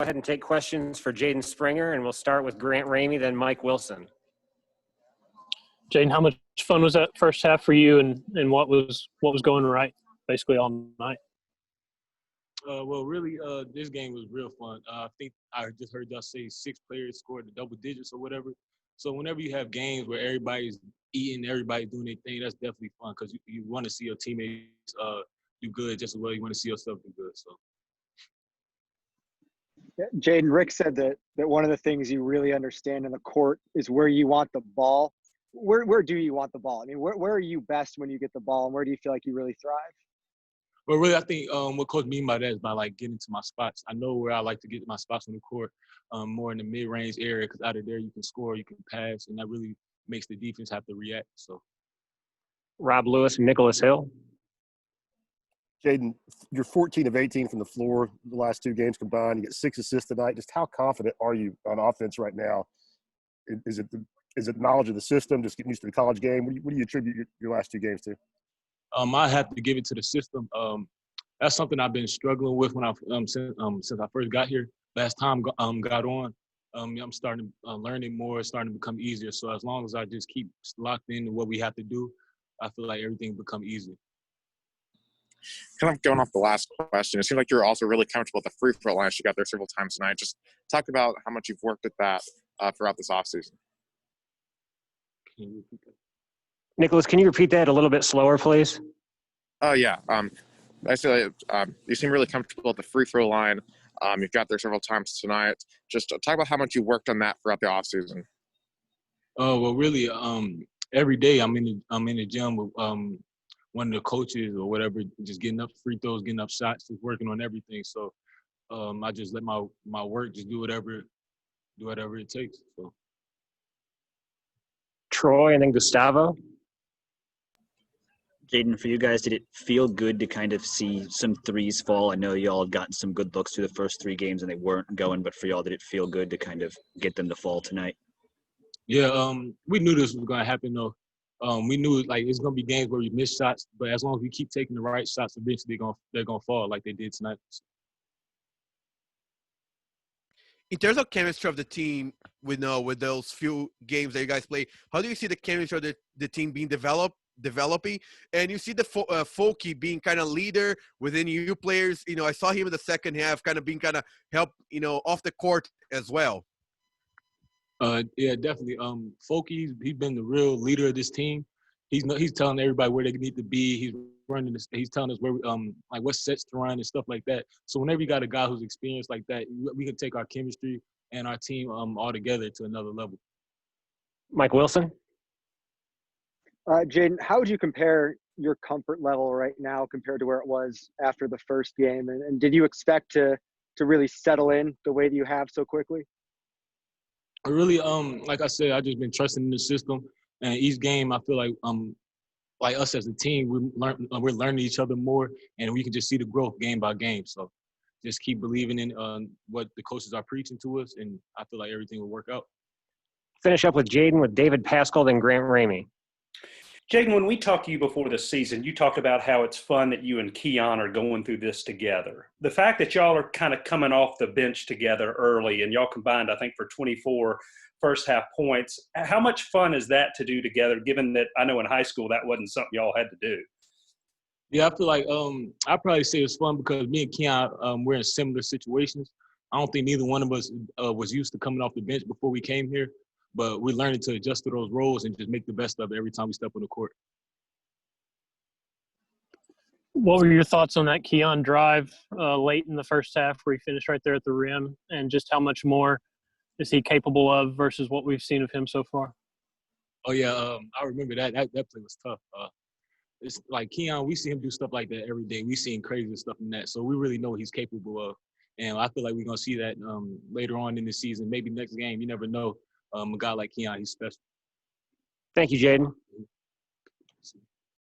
ahead and take questions for Jaden Springer, and we'll start with Grant Ramey, then Mike Wilson. Jaden, how much fun was that first half for you, and what was going right basically all night? Well, really, this game was real fun. I think I just heard y'all say 6 players scored the double digits or whatever. So whenever you have games where everybody's eating, everybody's doing their thing, that's definitely fun because you want to see your teammates do good just as well. You want to see yourself do good. So. Jaden, Rick said that one of the things you really understand in the court is where you want the ball. Where do you want the ball? I mean, where are you best when you get the ball, and where do you feel like you really thrive? Well, really, I think what Coach mean by that is by, like, getting to my spots. I know where I like to get to my spots on the court, more in the mid-range area because out of there you can score, you can pass, and that really makes the defense have to react. So, Rob Lewis and Nicholas Hill. Jaden, you're 14 of 18 from the floor the last 2 games combined. You get 6 assists tonight. Just how confident are you on offense right now? Is it knowledge of the system, just getting used to the college game? What do you attribute your last 2 games to? I have to give it to the system. That's something I've been struggling with when since I first got here. Last time got on, I'm starting to learning more. It's starting to become easier. So as long as I just keep locked into what we have to do, I feel like everything will become easier. Kind of going off the last question, it seemed like you're also really comfortable at the free throw line. You got there several times tonight. Just talk about how much you've worked at that throughout this offseason. Can you repeat that? Nicholas, can you repeat that a little bit slower, please? Oh, yeah. I say you seem really comfortable at the free throw line. You've got there several times tonight. Just talk about how much you worked on that throughout the offseason. Oh, well, really, every day I'm in the gym with one of the coaches or whatever, just getting up free throws, getting up shots, just working on everything. So I just let my work just do whatever it takes. So. Troy and then Gustavo. Jaden, for you guys, did it feel good to kind of see some threes fall? I know y'all had gotten some good looks through the first 3 games and they weren't going, but for y'all, did it feel good to kind of get them to fall tonight? Yeah, we knew this was going to happen, though. We knew, like, it's going to be games where we miss shots, but as long as we keep taking the right shots, eventually they're going to fall like they did tonight. In terms of chemistry of the team, with those few games that you guys play, how do you see the chemistry of the team being developing? And you see the Folky being kind of leader within you players. You know, I saw him in the second half kind of being kind of help, off the court as well. Yeah, definitely. Folky, he's been the real leader of this team. He's telling everybody where they need to be. He's running this. He's telling us where like what sets to run and stuff like that. So whenever you got a guy who's experienced like that, we can take our chemistry and our team all together to another level. Mike Wilson. Jaden, how would you compare your comfort level right now compared to where it was after the first game? And did you expect to really settle in the way that you have so quickly? I really, like I said, I just been trusting in the system. And each game, I feel like us as a team, we're learning each other more, and we can just see the growth game by game. So just keep believing in what the coaches are preaching to us, and I feel like everything will work out. Finish up with Jaden with David Pascal, then Grant Ramey. Jaden, when we talked to you before the season, you talked about how it's fun that you and Keon are going through this together. The fact that y'all are kind of coming off the bench together early and y'all combined, I think, for 24 first half points, how much fun is that to do together, given that I know in high school that wasn't something y'all had to do? Yeah, I feel like I'd probably say it's fun because me and Keon, we're in similar situations. I don't think neither one of us was used to coming off the bench before we came here. But we're learning to adjust to those roles and just make the best of it every time we step on the court. What were your thoughts on that Keon drive late in the first half where he finished right there at the rim, and just how much more is he capable of versus what we've seen of him so far? Oh, yeah, I remember that. That play was tough. It's like Keon, we see him do stuff like that every day. We seen crazy stuff in that. So we really know what he's capable of. And I feel like we're going to see that later on in the season, maybe next game. You never know. A guy like Keon, he's special. Thank you, Jaden.